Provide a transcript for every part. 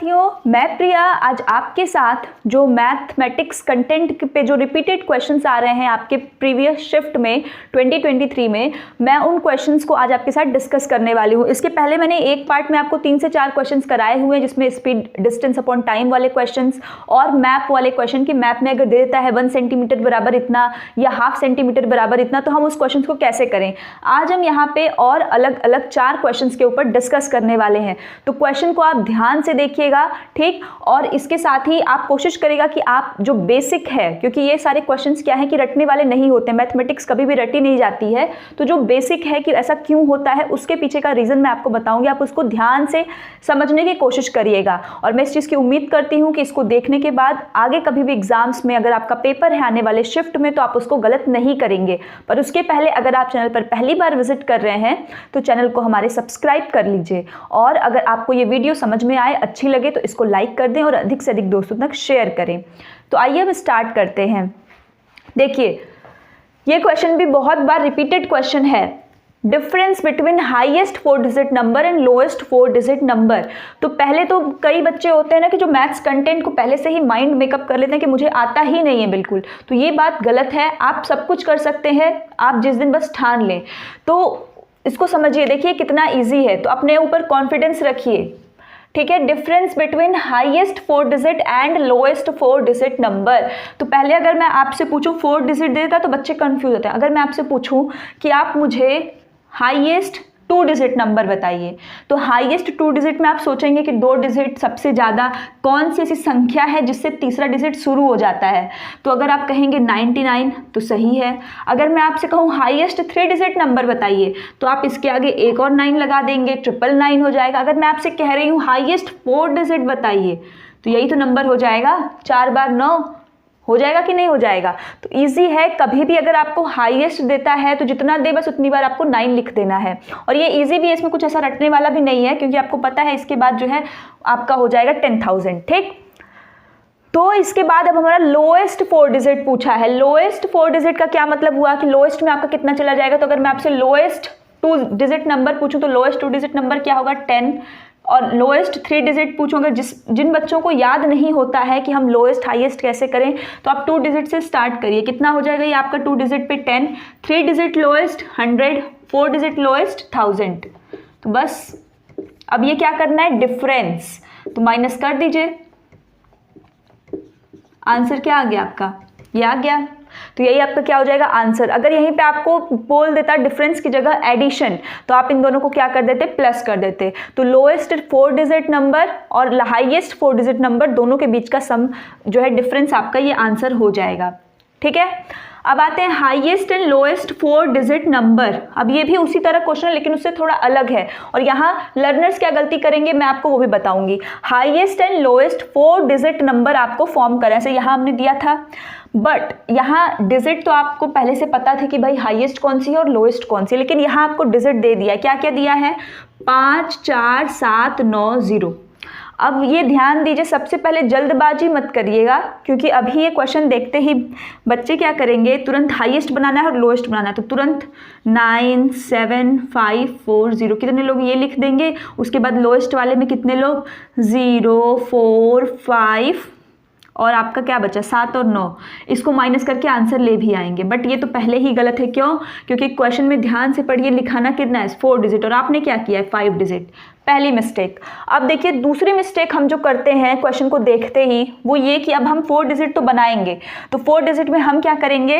साथियों, मैं प्रिया आज आपके साथ जो मैथमेटिक्स कंटेंट पे जो रिपीटेड क्वेश्चंस आ रहे हैं आपके प्रीवियस शिफ्ट में 2023 में, मैं उन क्वेश्चंस को आज आपके साथ डिस्कस करने वाली हूँ। इसके पहले मैंने एक पार्ट में आपको 3 से 4 क्वेश्चंस कराए हुए हैं, जिसमें स्पीड, डिस्टेंस अपॉन टाइम वाले क्वेश्चंस और मैप वाले क्वेश्चन कि मैप में अगर दे देता है 1 सेंटीमीटर बराबर इतना या हाफ सेंटीमीटर बराबर इतना, तो हम उस क्वेश्चन को कैसे करें। आज हम यहाँ पे और अलग अलग 4 क्वेश्चन के ऊपर डिस्कस करने वाले हैं, तो क्वेश्चन को आप ध्यान से देखिएगा, ठीक। और इसके साथ ही आप कोशिश करेगा कि आप जो बेसिक है, क्योंकि ये सारे क्वेश्चंस क्या है कि रटने वाले नहीं होते, मैथमेटिक्स कभी भी रटी नहीं जाती है, तो जो बेसिक है कि ऐसा क्यों होता है उसके पीछे का रीज़न मैं आपको बताऊंगी, आप उसको ध्यान से समझने की कोशिश करिएगा। और मैं इस चीज़ की उम्मीद करती हूँ कि इसको देखने के बाद आगे कभी भी एग्जाम्स में अगर आपका पेपर है आने वाले शिफ्ट में, तो आप उसको गलत नहीं करेंगे। पर उसके पहले अगर आप चैनल पर पहली बार विजिट कर रहे हैं तो चैनल को हमारे सब्सक्राइब कर लीजिए, और अगर आपको ये वीडियो समझ में आए, अच्छी लगे तो इसको लाइक कर दें और अधिक से अधिक दोस्तों तक शेयर करें। तो आइए अब स्टार्ट करते हैं। देखिए, ये क्वेश्चन भी बहुत बार रिपीटेड क्वेश्चन है, difference between highest 4 digit number and lowest 4 digit number. तो पहले तो कई बच्चे होते हैं ना कि जो मैथ्स कंटेंट को पहले से ही माइंड मेकअप कर लेते हैं कि मुझे आता ही नहीं है बिल्कुल, तो ये बात गलत है। आप सब कुछ कर सकते हैं, आप जिस दिन बस ठान लें। तो इसको समझिए, देखिए कितना ईजी है, तो अपने ऊपर कॉन्फिडेंस रखिए, ठीक है। Difference between highest 4 digit and lowest 4 digit number. तो पहले अगर मैं आपसे पूछूं 4 डिजिट देगा तो बच्चे कंफ्यूज होते हैं। अगर मैं आपसे पूछूं कि आप मुझे हाईएस्ट 2 डिजिट नंबर बताइए, तो हाईएस्ट 2 डिजिट में आप सोचेंगे कि 2 डिजिट सबसे ज़्यादा कौन सी ऐसी संख्या है जिससे तीसरा डिजिट शुरू हो जाता है। तो अगर आप कहेंगे 99 तो सही है। अगर मैं आपसे कहूँ हाईएस्ट 3 डिजिट नंबर बताइए, तो आप इसके आगे एक और 9 लगा देंगे, 999 हो जाएगा। अगर मैं आपसे कह रही हूँ हाईएस्ट 4 डिजिट बताइए, तो यही तो नंबर हो जाएगा, 4 बार 9 हो जाएगा कि नहीं हो जाएगा। तो इजी है, कभी भी अगर आपको हाईएस्ट देता है तो जितना दे बस उतनी बार आपको 9 लिख देना है। और ये इजी भी है, इसमें कुछ ऐसा रटने वाला भी नहीं है, क्योंकि आपको पता है इसके बाद जो है आपका हो जाएगा 10,000, ठीक। तो इसके बाद अब हमारा लोएस्ट 4 डिजिट पूछा है। लोएस्ट 4 डिजिट का क्या मतलब हुआ कि लोएस्ट में आपका कितना चला जाएगा। तो अगर मैं आपसे लोएस्ट 2 डिजिट नंबर पूछूं तो लोएस्ट 2 डिजिट नंबर क्या होगा 10, और लोएस्ट 3 डिजिट पूछूंगा। जिन बच्चों को याद नहीं होता है कि हम लोएस्ट हाईएस्ट कैसे करें, तो आप 2 डिजिट से स्टार्ट करिए। कितना हो जाएगा ये आपका 2 डिजिट पे 10, 3 डिजिट लोएस्ट 100, 4 डिजिट लोएस्ट 1000। तो बस अब ये क्या करना है, डिफरेंस, तो माइनस कर दीजिए। आंसर क्या आ गया आपका, ये आ गया। तो यही आपका क्या हो जाएगा आंसर। अगर यहीं पे आपको बोल देता डिफरेंस की जगह एडिशन, तो आप इन दोनों को क्या कर देते, प्लस कर देते। तो लोएस्ट 4 डिजिट नंबर और हाईएस्ट 4 डिजिट नंबर दोनों के बीच का सम जो है डिफरेंस आपका ये आंसर हो जाएगा, ठीक है। अब आते हैं highest and lowest 4 digit number. अब ये भी उसी तरह क्वेश्चन है, लेकिन उससे थोड़ा अलग है, और यहाँ लर्नर्स क्या गलती करेंगे मैं आपको वो भी बताऊंगी। Highest and lowest 4 digit number आपको फॉर्म करें, जैसे यहाँ हमने दिया था, बट यहाँ डिजिट तो आपको पहले से पता था कि भाई हाईएस्ट कौन सी है और लोएस्ट कौन सी है, लेकिन यहाँ आपको डिजिट दे दिया है। क्या क्या दिया है, 5 4 7 9 0। अब ये ध्यान दीजिए, सबसे पहले जल्दबाजी मत करिएगा, क्योंकि अभी ये क्वेश्चन देखते ही बच्चे क्या करेंगे, तुरंत हाईएस्ट बनाना है और लोएस्ट बनाना है, तो तुरंत 9 7 5 4 0 कितने लोग ये लिख देंगे। उसके बाद लोएस्ट वाले में कितने लोग, 0 4 5 और आपका क्या बचा 7 और 9, इसको माइनस करके आंसर ले भी आएंगे। बट ये तो पहले ही गलत है, क्यों, क्योंकि क्वेश्चन में ध्यान से पढ़िए, लिखाना कितना है 4 डिजिट, और आपने क्या किया है 5 डिजिट, पहली मिस्टेक। अब देखिए दूसरी मिस्टेक हम जो करते हैं क्वेश्चन को देखते ही, वो ये कि अब हम 4 डिजिट तो बनाएंगे, तो 4 डिजिट में हम क्या करेंगे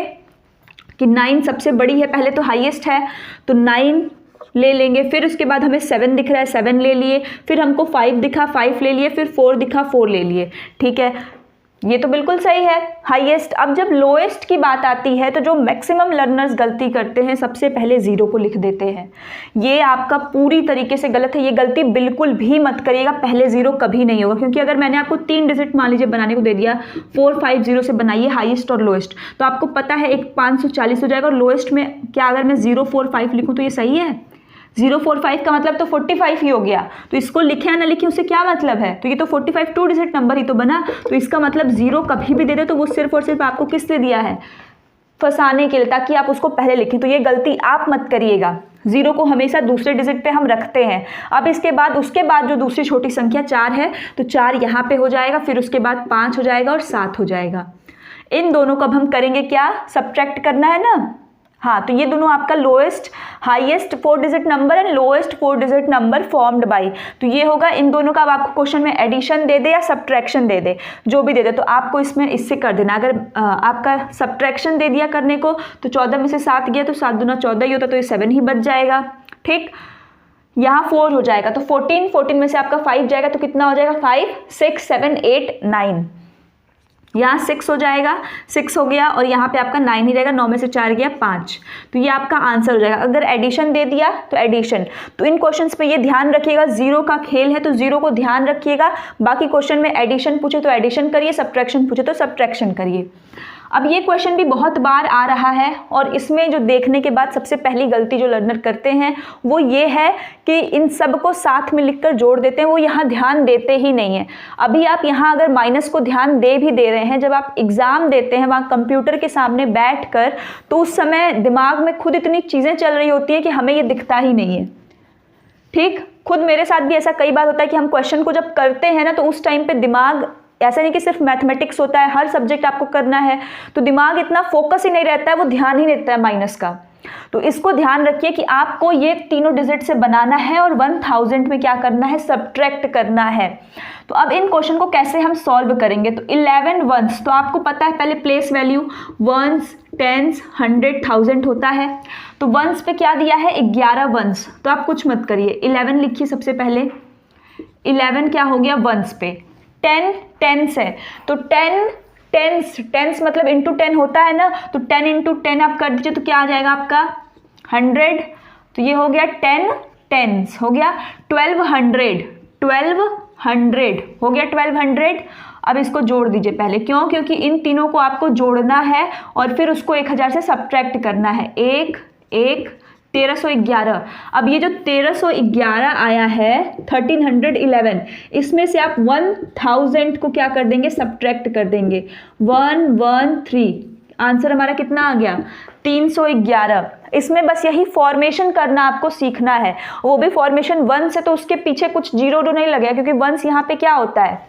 कि 9 सबसे बड़ी है, पहले तो हाईएस्ट है, तो 9 ले लेंगे, फिर उसके बाद हमें 7 दिख रहा है 7 ले लिए, फिर हमको 5 दिखा 5 ले लिए, फिर 4 दिखा 4 ले लिए, ठीक है, ये तो बिल्कुल सही है हाईएस्ट। अब जब लोएस्ट की बात आती है तो जो मैक्सिमम लर्नर्स गलती करते हैं, सबसे पहले 0 को लिख देते हैं। ये आपका पूरी तरीके से गलत है, ये गलती बिल्कुल भी मत करिएगा, पहले 0 कभी नहीं होगा। क्योंकि अगर मैंने आपको 3 डिजिट मान लीजिए बनाने को दे दिया, 4 5 0 से बनाइए हाईएस्ट और लोएस्ट, तो आपको पता है एक 540 हो जाएगा, और लोएस्ट में क्या अगर मैं 0 4 5 लिखूँ तो ये सही है। 0 4 5 का मतलब तो 45 ही हो गया, तो इसको लिखे या ना लिखे उससे क्या मतलब है, तो ये तो 45 2 डिजिट नंबर ही तो बना, तो इसका मतलब 0 कभी भी दे दे तो वो सिर्फ और सिर्फ आपको किस लिए दिया है, फंसाने के लिए, ताकि आप उसको पहले लिखें। तो ये गलती आप मत करिएगा, 0 को हमेशा दूसरे डिजिट पे हम रखते हैं। अब इसके बाद उसके बाद जो दूसरी छोटी संख्या 4 है तो 4 यहाँ पे हो जाएगा, फिर उसके बाद 5 हो जाएगा और 7 हो जाएगा। इन दोनों को अब हम करेंगे क्या, सब्ट्रैक्ट करना है ना। हाँ, तो ये दोनों आपका lowest highest 4 digit number and lowest 4 digit number formed by, तो ये होगा इन दोनों का। अब आपको क्वेश्चन में एडिशन दे दे या सब्ट्रैक्शन दे दे, जो भी दे दे, तो आपको इसमें इससे कर देना। अगर आपका सब्ट्रैक्शन दे दिया करने को तो 14 में से 7 गया तो 7 दूना 14 ही होता, तो ये 7 ही बच जाएगा। ठीक, यहाँ 4 हो जाएगा तो 14 में से आपका 5 जाएगा तो कितना हो जाएगा, 5 6 7 8 9, यहाँ 6 हो जाएगा, 6 हो गया और यहाँ पे आपका 9 ही रहेगा, 9 में से 4 गया 5, तो ये आपका आंसर हो जाएगा। अगर एडिशन दे दिया तो एडिशन, तो इन क्वेश्चंस पे ये ध्यान रखिएगा, 0 का खेल है तो 0 को ध्यान रखिएगा। बाकी क्वेश्चन में एडिशन पूछे तो एडिशन करिए, सब्ट्रैक्शन पूछे तो सब्ट्रैक्शन करिए। अब ये क्वेश्चन भी बहुत बार आ रहा है और इसमें जो देखने के बाद सबसे पहली गलती जो लर्नर करते हैं वो ये है कि इन सब को साथ में लिखकर जोड़ देते हैं, वो यहाँ ध्यान देते ही नहीं है। अभी आप यहाँ अगर माइनस को ध्यान दे भी दे रहे हैं, जब आप एग्ज़ाम देते हैं वहाँ कंप्यूटर के सामने बैठकर, तो उस समय दिमाग में खुद इतनी चीज़ें चल रही होती हैं कि हमें ये दिखता ही नहीं है। ठीक, खुद मेरे साथ भी ऐसा कई बार होता है कि हम क्वेश्चन को जब करते हैं ना तो उस टाइम पे दिमाग, ऐसा नहीं कि सिर्फ मैथमेटिक्स होता है, हर सब्जेक्ट आपको करना है तो दिमाग इतना फोकस ही नहीं रहता है, वो ध्यान ही नहीं देता है माइनस का। तो इसको ध्यान रखिए कि आपको ये तीनों डिजिट से बनाना है और 1000 में क्या करना है, सब्ट्रैक्ट करना है। तो अब इन क्वेश्चन को कैसे हम सॉल्व करेंगे, तो 11 वंस, तो आपको पता है पहले प्लेस वैल्यू वंस, टेंस, 100, 1000 होता है। तो वंस पे क्या दिया है, 11 वंस, तो आप कुछ मत करिए, 11 लिखिए सबसे पहले। 11 क्या हो गया वंस पे, 10 टेंस है तो 10 टेंस मतलब इंटू 10 होता है ना, तो 10 इंटू 10 आप कर दीजिए तो क्या आ जाएगा आपका 100, तो ये हो गया 10 टेंस हो गया 1200 हो गया 1200। अब इसको जोड़ दीजिए पहले, क्यों, क्योंकि इन तीनों को आपको जोड़ना है और फिर उसको 1000 से सब्ट्रैक्ट करना है। 1 1 1311। अब ये जो 1311 आया है 1311, इसमें से आप 1000 को क्या कर देंगे, सब्ट्रैक्ट कर देंगे। 113, आंसर हमारा कितना आ गया 311। इसमें बस यही फॉर्मेशन करना आपको सीखना है, वो भी फॉर्मेशन 1 से, तो उसके पीछे कुछ 0 नहीं लगेगा, क्योंकि वंस यहाँ पे क्या होता है,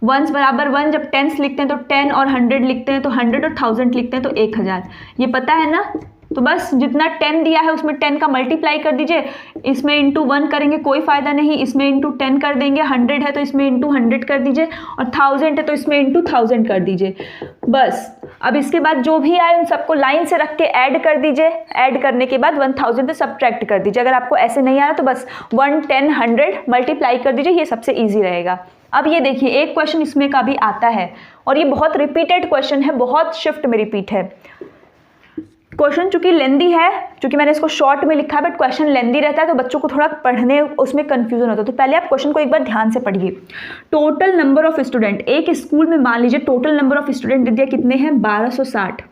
वंस बराबर 1, जब टेंस लिखते हैं तो 10 और 100 लिखते हैं, तो 100 और 1000 लिखते हैं तो 1000, ये पता है ना। तो बस जितना 10 दिया है उसमें 10 का मल्टीप्लाई कर दीजिए, इसमें इंटू 1 करेंगे कोई फ़ायदा नहीं, इसमें इंटू 10 कर देंगे, 100 है तो इसमें इंटू 100 कर दीजिए और 1000 है तो इसमें इंटू 1000 कर दीजिए। बस अब इसके बाद जो भी आए उन सबको लाइन से रख के ऐड कर दीजिए, ऐड करने के बाद 1000 से सब्ट्रैक्ट कर दीजिए। अगर आपको ऐसे नहीं आ रहा तो बस 1 10 100 मल्टीप्लाई कर दीजिए, ये सबसे ईजी रहेगा। अब ये देखिए एक क्वेश्चन इसमें का भी आता है और ये बहुत रिपीटेड क्वेश्चन है, बहुत शिफ्ट में रिपीट है क्वेश्चन। चूंकि लेंदी है, चूंकि मैंने इसको शॉर्ट में लिखा है, बट क्वेश्चन लेंदी रहता है तो बच्चों को थोड़ा पढ़ने उसमें कंफ्यूजन होता है। तो पहले आप क्वेश्चन को एक बार ध्यान से पढ़िए। टोटल नंबर ऑफ स्टूडेंट, एक स्कूल में मान लीजिए total number of student they दिया कितने हैं 1260,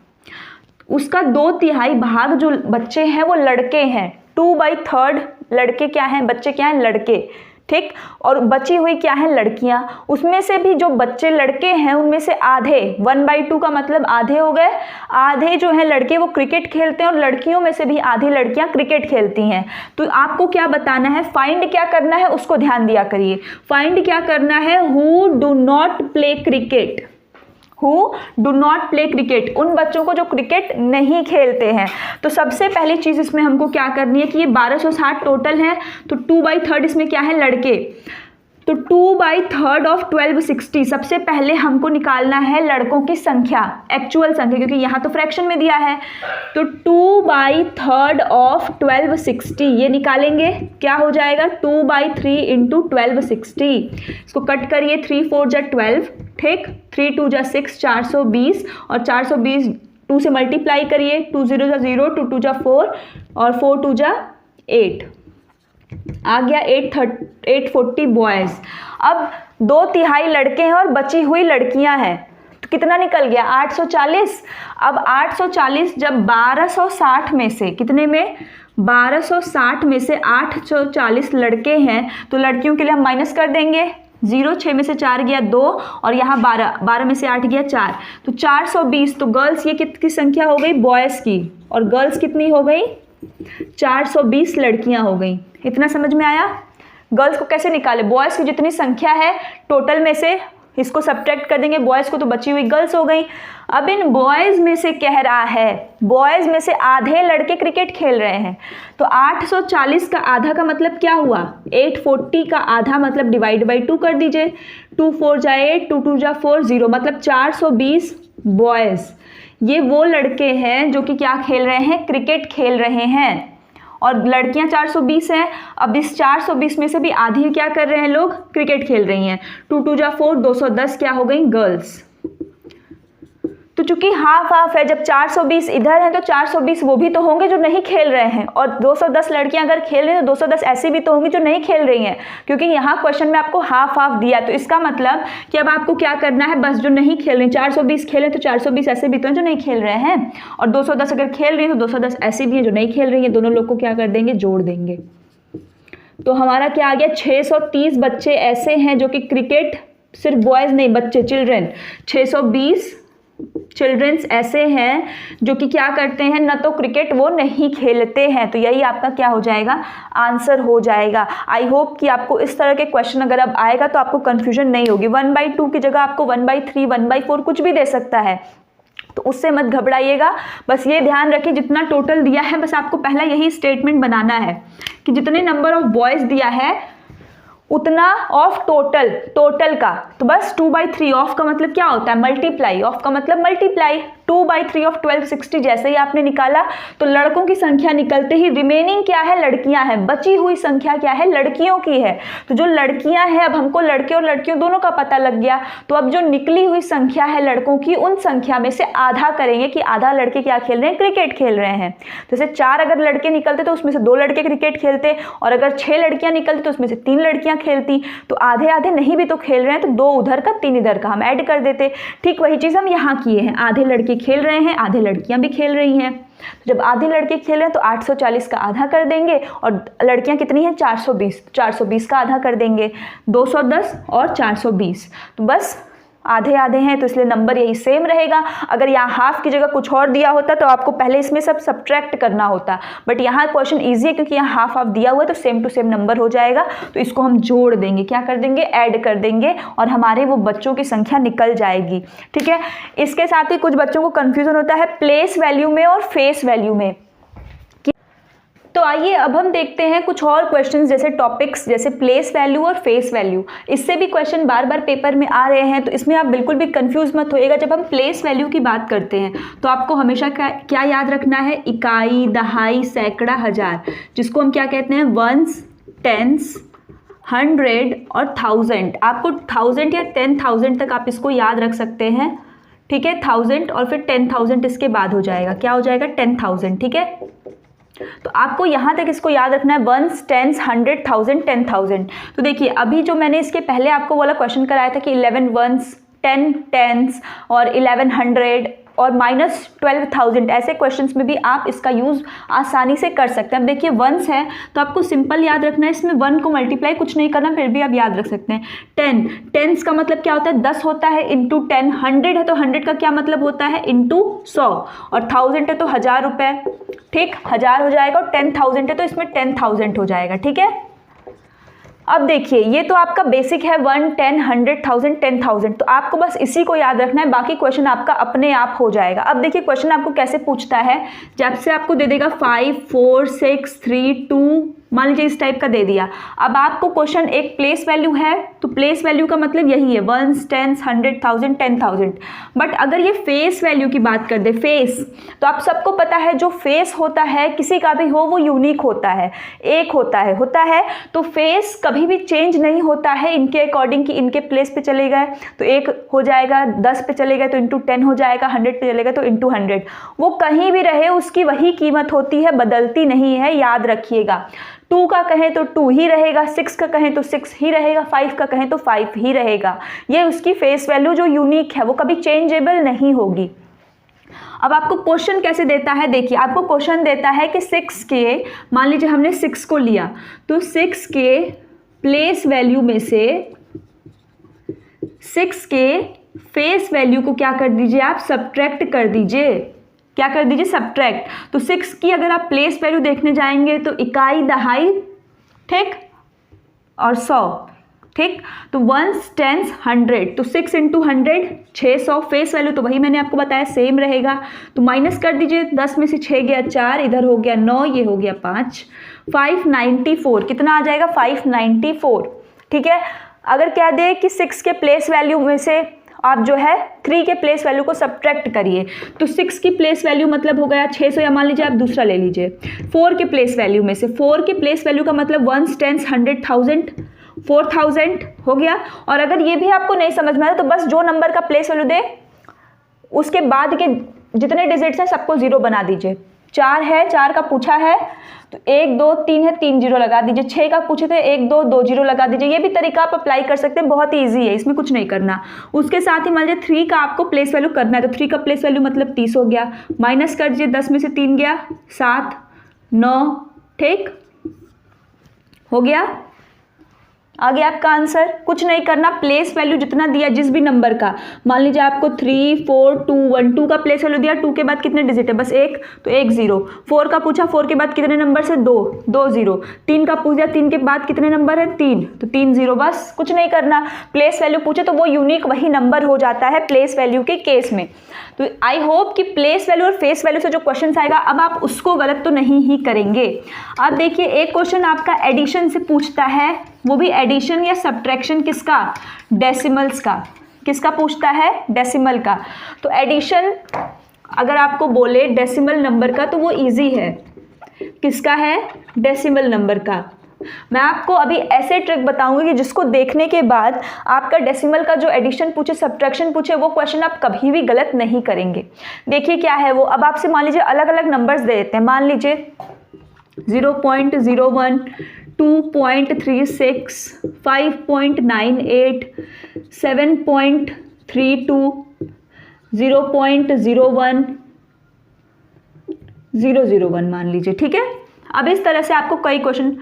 उसका 2/3 भाग जो बच्चे हैं वो लड़के हैं, 2/3 लड़के क्या हैं, बच्चे क्या हैं, लड़के, ठीक, और बची हुई क्या है, लड़कियां। उसमें से भी जो बच्चे लड़के हैं उनमें से आधे, 1/2 का मतलब आधे हो गए, आधे जो है लड़के वो क्रिकेट खेलते हैं और लड़कियों में से भी आधी लड़कियां क्रिकेट खेलती हैं। तो आपको क्या बताना है, फाइंड क्या करना है, उसको ध्यान दिया करिए। फाइंड क्या करना है, who do not play cricket, who do not play cricket, उन बच्चों को जो क्रिकेट नहीं खेलते हैं। तो सबसे पहली चीज़ इसमें हमको क्या करनी है कि ये 1260 टोटल है, तो 2/3 इसमें क्या है, लड़के, तो 2/3 ऑफ 1260, सबसे पहले हमको निकालना है लड़कों की संख्या, एक्चुअल संख्या, क्योंकि यहाँ तो फ्रैक्शन में दिया है। तो 2/3 ऑफ 1260 ये निकालेंगे, क्या हो जाएगा 2/3 इंटू 1260। इसको कट करिए, 3 4 जा 12, ठीक, 3 2 जा 6, 420, और 420 2 से मल्टीप्लाई करिए, 2 0 जा 0, 2 2 जा 4 और 4 2 जा 8, आ गया 840 बॉयज़। अब 2/3 लड़के हैं और बची हुई लड़कियां हैं, तो कितना निकल गया 840। अब 840 जब 1260 में से, कितने में 1260 में से 840 लड़के हैं, तो लड़कियों के लिए हम माइनस कर देंगे 0, 6 में से 4 गया 2 और यहाँ 12 में से 8 गया 4, तो 420। तो गर्ल्स ये कितनी संख्या हो गई, बॉयज़ की, और गर्ल्स कितनी हो गई 420 लड़कियां हो गई। इतना समझ में आया? गर्ल्स को कैसे निकाले? बॉयज़ की जितनी संख्या है टोटल में से इसको सब्ट्रैक्ट कर देंगे, बॉयज़ को तो बची हुई गर्ल्स हो गई। अब इन बॉयज़ में से कह रहा है, बॉयज़ में से आधे लड़के क्रिकेट खेल रहे हैं, तो 840 का आधा का मतलब क्या हुआ? 840 का आधा मतलब डिवाइड बाई 2 कर दीजिए। 2 4 जा 8, 2 2 जा 4, 0 मतलब 420 बॉयज़। ये वो लड़के हैं जो कि क्या खेल रहे हैं? क्रिकेट खेल रहे हैं। और लड़कियां 420 हैं। अब इस 420 में से भी आधी क्या कर रहे हैं लोग? क्रिकेट खेल रही हैं। 2 2 जा 4, 210 क्या हो गई? गर्ल्स। तो चूंकि हाफ हाफ है, जब 420 इधर है तो 420 वो भी तो होंगे जो नहीं खेल रहे हैं, और 210 लड़कियां अगर खेल रही हैं तो 210 ऐसी भी तो होंगी जो नहीं खेल रही हैं, क्योंकि यहाँ क्वेश्चन में आपको हाफ हाफ दिया। तो इसका मतलब कि अब आपको क्या करना है? बस जो नहीं खेल रही, 420 खेले तो 420 ऐसे भी तो हैं जो नहीं खेल रहे हैं, और 210 अगर खेल रही हैं तो 210 ऐसी भी हैं जो नहीं खेल रही हैं। दोनों लोग को क्या कर देंगे? जोड़ देंगे। तो हमारा क्या आ गया? 630 बच्चे ऐसे हैं जो कि क्रिकेट, सिर्फ बॉयज़ नहीं, बच्चे, चिल्ड्रन, 620 चिल्ड्रंस ऐसे हैं जो कि क्या करते हैं? न तो क्रिकेट वो नहीं खेलते हैं। तो यही आपका क्या हो जाएगा? आंसर हो जाएगा। आई होप कि आपको इस तरह के क्वेश्चन अगर अब आएगा तो आपको कंफ्यूजन नहीं होगी। 1/2 की जगह आपको 1/3, 1/4 कुछ भी दे सकता है, तो उससे मत घबराइएगा। बस ये ध्यान रखिए जितना टोटल दिया है, बस आपको पहला यही स्टेटमेंट बनाना है कि जितने नंबर ऑफ बॉयज़ दिया है उतना ऑफ टोटल का, तो बस 2/3 ऑफ का मतलब क्या होता है? मल्टीप्लाई। ऑफ का मतलब मल्टीप्लाई। 2/3 ऑफ 1260 जैसे ही आपने निकाला तो लड़कों की संख्या निकलते ही रिमेनिंग क्या है? लड़कियां हैं। बची हुई संख्या क्या है? लड़कियों की है। तो जो लड़कियां हैं, अब हमको लड़के और लड़कियों दोनों का पता लग गया, तो अब जो निकली हुई संख्या है लड़कों की, उन संख्या में से आधा करेंगे कि आधा लड़के क्या खेल रहे हैं? क्रिकेट खेल रहे हैं। जैसे 4 अगर लड़के निकलते तो उसमें से 2 लड़के क्रिकेट खेलते, और अगर 6 लड़कियां निकलती तो उसमें से 3 लड़कियां खेलती। तो आधे आधे नहीं भी तो खेल रहे हैं, तो 2 उधर का 3 इधर का हम ऐड कर देते। ठीक वही चीज़ हम यहाँ किए हैं। आधे लड़के खेल रहे हैं, आधे लड़कियां भी खेल रही हैं। तो जब आधे लड़के खेल रहे हैं तो 840 का आधा कर देंगे, और लड़कियां कितनी हैं? 420, 420 का आधा कर देंगे। 210 और 420, तो बस आधे आधे हैं, तो इसलिए नंबर यही सेम रहेगा। अगर यहाँ हाफ की जगह कुछ और दिया होता तो आपको पहले इसमें सब सब्ट्रैक्ट करना होता, बट यहाँ क्वेश्चन इजी है क्योंकि यहाँ हाफ हाफ दिया हुआ है, तो सेम टू सेम नंबर हो जाएगा। तो इसको हम जोड़ देंगे, क्या कर देंगे? ऐड कर देंगे, और हमारे वो बच्चों की संख्या निकल जाएगी। ठीक है। इसके साथ ही कुछ बच्चों को कन्फ्यूजन होता है प्लेस वैल्यू में और फेस वैल्यू में। तो आइए अब हम देखते हैं कुछ और क्वेश्चंस, जैसे टॉपिक्स जैसे प्लेस वैल्यू और फेस वैल्यू। इससे भी क्वेश्चन बार बार पेपर में आ रहे हैं, तो इसमें आप बिल्कुल भी कंफ्यूज मत होइएगा। जब हम प्लेस वैल्यू की बात करते हैं तो आपको हमेशा क्या याद रखना है? इकाई, दहाई, सैकड़ा, हजार, जिसको हम क्या कहते हैं? वंस, टेंस, 100 और 1000। आपको 1000 या 10,000 तक आप इसको याद रख सकते हैं। ठीक है। 1000 और फिर 10,000 इसके बाद हो जाएगा, क्या हो जाएगा? 10,000। ठीक है। तो आपको यहाँ तक इसको याद रखना है, वंस, टेंस, 100, 1000, 10,000। तो देखिए अभी जो मैंने इसके पहले आपको वाला क्वेश्चन कराया था कि 11 वंस, 10 टेंस और 1100 और -12,000, ऐसे क्वेश्चंस में भी आप इसका यूज़ आसानी से कर सकते हैं। अब देखिए वंस है तो आपको सिंपल याद रखना है, इसमें 1 को मल्टीप्लाई कुछ नहीं करना, फिर भी आप याद रख सकते हैं। 10 टेंस का मतलब क्या होता है? 10 होता है इंटू 10। 100 है तो 100 का क्या मतलब होता है? इंटू 100। और 1000 है तो 1000 रुपये। ठीक, 1000 हो जाएगा, और 10,000 है तो इसमें 10,000 हो जाएगा। ठीक है। अब देखिए ये तो आपका बेसिक है 1, 10, 100, 1000, 10,000, तो आपको बस इसी को याद रखना है, बाकी क्वेश्चन आपका अपने आप हो जाएगा। अब देखिए क्वेश्चन आपको कैसे पूछता है, जब से आपको दे देगा 5, 4, 6, 3, 2, मान लीजिए इस टाइप का दे दिया। अब आपको क्वेश्चन एक प्लेस वैल्यू है, तो प्लेस वैल्यू का मतलब यही है वंस, टेंस, 100, 1000, 10,000। बट अगर ये फेस वैल्यू की बात कर दे, फेस, तो आप सबको पता है जो फेस होता है किसी का भी हो वो यूनिक होता है, एक होता है। तो फेस कभी भी चेंज नहीं होता है इनके अकॉर्डिंग कि इनके प्लेस पे चले गए तो 1 हो जाएगा, 10 पे चले गए तो इंटू 10 हो जाएगा, 100 पे चले गए तो इंटू 100। वो कहीं भी रहे उसकी वही कीमत होती है, बदलती नहीं है, याद रखिएगा। 2 का कहें तो 2 ही रहेगा, 6 का कहें तो 6 ही रहेगा, 5 का कहें तो 5 ही रहेगा। ये उसकी फेस वैल्यू जो यूनिक है वो कभी चेंजेबल नहीं होगी। अब आपको क्वेश्चन कैसे देता है, देखिए आपको क्वेश्चन देता है कि 6 के, मान लीजिए हमने 6 को लिया, तो 6 के प्लेस वैल्यू में से 6 के फेस वैल्यू को क्या कर दीजिए आप? सब्ट्रैक्ट कर दीजिए। क्या कर दीजिए, सब्ट्रैक्ट। तो 6 की अगर आप प्लेस वैल्यू देखने जाएंगे तो इकाई, दहाई, ठीक, और 100, ठीक। तो 1s, 10s, 100, तो 6 इंटू 100 600, फेस वैल्यू तो वही मैंने आपको बताया सेम रहेगा। तो माइनस कर दीजिए, 10 में से 6 गया 4, इधर हो गया 9, ये हो गया 5, 594, कितना आ जाएगा 594, ठीक है। अगर कह दे कि 6 के प्लेस वैल्यू में से आप जो है 3 के प्लेस वैल्यू को सब्ट्रैक्ट करिए, तो 6 की प्लेस वैल्यू मतलब हो गया 600, या मान लीजिए आप दूसरा ले लीजिए 4 के प्लेस वैल्यू में से, 4 के प्लेस वैल्यू का मतलब 1s, 10s, 100, 1000, 4000 हो गया। और अगर ये भी आपको नहीं समझ में आया तो बस जो नंबर का प्लेस वैल्यू दे उसके बाद के जितने डिजिट्स हैं सबको 0 बना दीजिए। 4 है, 4 का पूछा है तो 1 2 3 है, 3 0 लगा दीजिए। 6 का पूछे थे 1 2 2 0 लगा दीजिए। ये भी तरीका आप अप्लाई कर सकते हैं, बहुत ही ईजी है, इसमें कुछ नहीं करना। उसके साथ ही मान लीजिए 3 का आपको प्लेस वैल्यू करना है, तो 3 का प्लेस वैल्यू मतलब 30 हो गया, माइनस कर दीजिए, 10 में से 3 गया 7, 9, ठीक हो गया। आ गया आपका आंसर। कुछ नहीं करना, प्लेस वैल्यू जितना दिया जिस भी नंबर का, मान लीजिए आपको 3 4 2 1, 2 का प्लेस वैल्यू दिया, 2 के बाद कितने डिजिट है, बस 1, तो 1 0। 4 का पूछा, 4 के बाद कितने नंबर से, 2 2 0। 3 का पूछ दिया, 3 के बाद कितने नंबर है, 3, तो 3 0। बस कुछ नहीं करना, प्लेस वैल्यू पूछे तो वो यूनिक वही नंबर हो जाता है प्लेस वैल्यू के केस में। तो आई होप कि प्लेस वैल्यू और फेस वैल्यू से जो क्वेश्चन आएगा अब आप उसको गलत तो नहीं ही करेंगे। अब देखिए एक क्वेश्चन आपका एडिशन से पूछता है, वो भी एडिशन या सब्ट्रैक्शन किसका, डेसिमल्स का। किसका पूछता है, डेसिमल का। तो एडिशन अगर आपको बोले डेसिमल नंबर का तो वो इजी है। किसका है, डेसिमल नंबर का। मैं आपको अभी ऐसे ट्रिक बताऊंगी कि जिसको देखने के बाद आपका डेसिमल का जो एडिशन पूछे, सब्ट्रैक्शन पूछे, वो क्वेश्चन आप कभी भी गलत नहीं करेंगे। देखिए क्या है वो, अब आपसे मान लीजिए अलग अलग नंबर्स दे देते हैं, मान लीजिए 0.01, 2.36, 5.98, 7.32, 0.01, 001 मान लीजिए, ठीक है। अब इस तरह से आपको कई क्वेश्चन,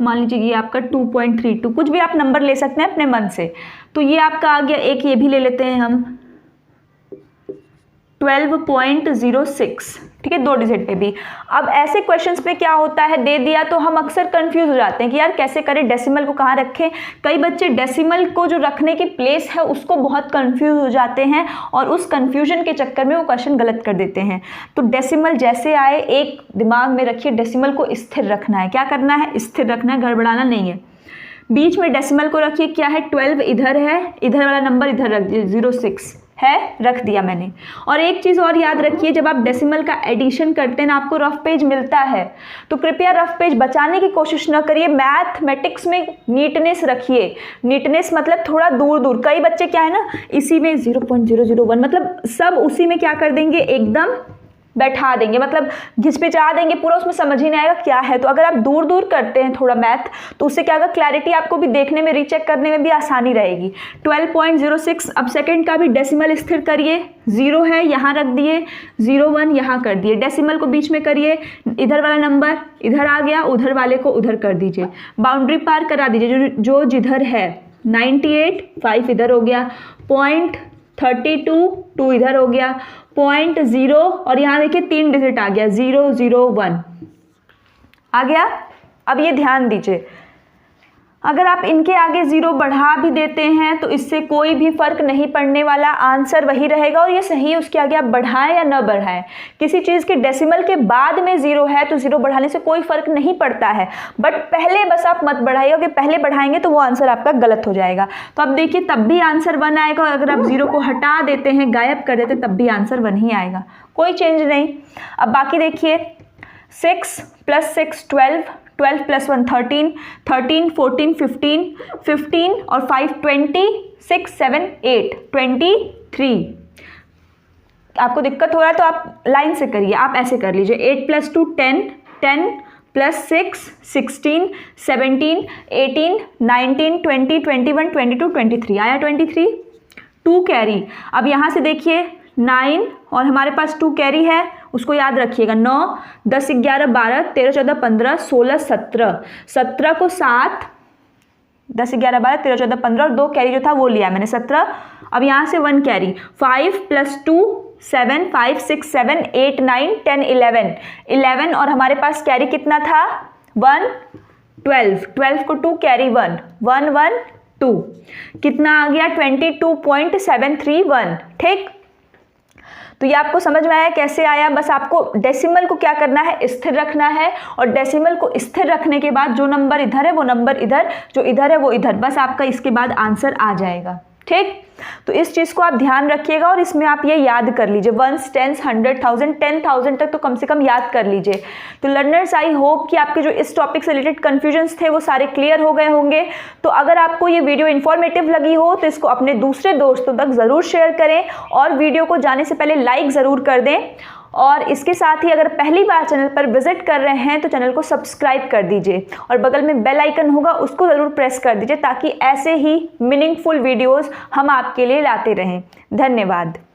मान लीजिए ये आपका 2.32, कुछ भी आप नंबर ले सकते हैं अपने मन से। तो ये आपका आ गया, एक ये भी ले लेते हैं हम 12.06, ठीक है, 2 डिजिट पे भी। अब ऐसे क्वेश्चंस पे क्या होता है, दे दिया तो हम अक्सर कंफ्यूज हो जाते हैं कि यार कैसे करें, डेसिमल को कहाँ रखें। कई बच्चे डेसिमल को जो रखने की प्लेस है उसको बहुत कंफ्यूज हो जाते हैं और उस कंफ्यूजन के चक्कर में वो क्वेश्चन गलत कर देते हैं। तो डेसिमल जैसे आए एक दिमाग में रखिए, डेसिमल को स्थिर रखना है। क्या करना है, स्थिर रखना है, गड़बड़ाना नहीं है। बीच में डेसिमल को रखिए, क्या है 12 इधर है, इधर वाला नंबर इधर रख दिए, 06 है, रख दिया मैंने। और एक चीज़ और याद रखिए, जब आप डेसिमल का एडिशन करते हैं ना आपको रफ पेज मिलता है, तो कृपया रफ पेज बचाने की कोशिश न करिए। मैथमेटिक्स में नीटनेस रखिए। नीटनेस मतलब थोड़ा दूर दूर, कई बच्चे क्या है ना इसी में 0.001 मतलब सब उसी में क्या कर देंगे, एकदम बैठा देंगे, मतलब घिसपिचा देंगे पूरा, उसमें समझ ही नहीं आएगा क्या है। तो अगर आप दूर दूर करते हैं थोड़ा मैथ तो उससे क्या होगा, क्लैरिटी आपको भी देखने में, रीचेक करने में भी आसानी रहेगी। 12.06, अब सेकंड का भी डेसिमल स्थिर करिए, 0 है यहाँ रख दिए, 01 यहाँ कर दिए, डेसिमल को बीच में करिए, इधर वाला नंबर इधर आ गया, उधर वाले को उधर कर दीजिए, बाउंड्री पार करा दीजिए, जो जिधर है 98, 5 इधर हो गया, 0.32, 2 इधर हो गया, 0.0 और यहाँ देखिए 3 डिजिट आ गया, 001 आ गया। अब ये ध्यान दीजिए, अगर आप इनके आगे 0 बढ़ा भी देते हैं तो इससे कोई भी फर्क नहीं पड़ने वाला, आंसर वही रहेगा और ये सही है। उसके आगे आप बढ़ाएं या न बढ़ाएं, किसी चीज़ के डेसिमल के बाद में 0 है तो 0 बढ़ाने से कोई फर्क नहीं पड़ता है, बट पहले बस आप मत बढ़ाइए, क्योंकि पहले बढ़ाएंगे तो वो आंसर आपका गलत हो जाएगा। तो अब देखिए तब भी आंसर 1 आएगा, अगर आप 0 को हटा देते हैं, गायब कर देते तब भी आंसर 1 ही आएगा, कोई चेंज नहीं। अब बाकी देखिए 6 + 6 12, 12 + 1 13, 13 14 15, 15 और 5 20, 6 7 8 23। आपको दिक्कत हो रहा है तो आप लाइन से करिए, आप ऐसे कर लीजिए, 8 + 2 10, 10 + 6 16, 17 18 19 20 21 22 23 आया 23। 2 कैरी, अब यहाँ से देखिए 9 और हमारे पास 2 कैरी है, उसको याद रखिएगा, 9 10 11 12 13 14 15 16 17, 17 को 7, 10 11 12 13 14 15 और 2 कैरी जो था वो लिया मैंने 17। अब यहाँ से 1 कैरी, 5 + 2 7 5 6 7 8 9 10 11 11 और हमारे पास कैरी कितना था 1 12 12 को 2 कैरी 1 1 1 2 कितना आ गया 22.731। ठीक, तो ये आपको समझ में आया कैसे आया। बस आपको डेसिमल को क्या करना है, स्थिर रखना है, और डेसिमल को स्थिर रखने के बाद जो नंबर इधर है वो नंबर इधर, जो इधर है वो इधर, बस आपका इसके बाद आंसर आ जाएगा। ठीक, तो इस चीज़ को आप ध्यान रखिएगा और इसमें आप ये याद कर लीजिए 1s 10s 100,000 10,000 तक तो कम से कम याद कर लीजिए। तो लर्नर्स, आई होप कि आपके जो इस टॉपिक से रिलेटेड कन्फ्यूजन्स थे वो सारे क्लियर हो गए होंगे। तो अगर आपको ये वीडियो इन्फॉर्मेटिव लगी हो तो इसको अपने दूसरे दोस्तों तक ज़रूर शेयर करें और वीडियो को जाने से पहले लाइक ज़रूर कर दें। और इसके साथ ही अगर पहली बार चैनल पर विजिट कर रहे हैं तो चैनल को सब्सक्राइब कर दीजिए और बगल में बेल आइकन होगा उसको ज़रूर प्रेस कर दीजिए ताकि ऐसे ही मीनिंगफुल वीडियोस हम आपके लिए लाते रहें। धन्यवाद।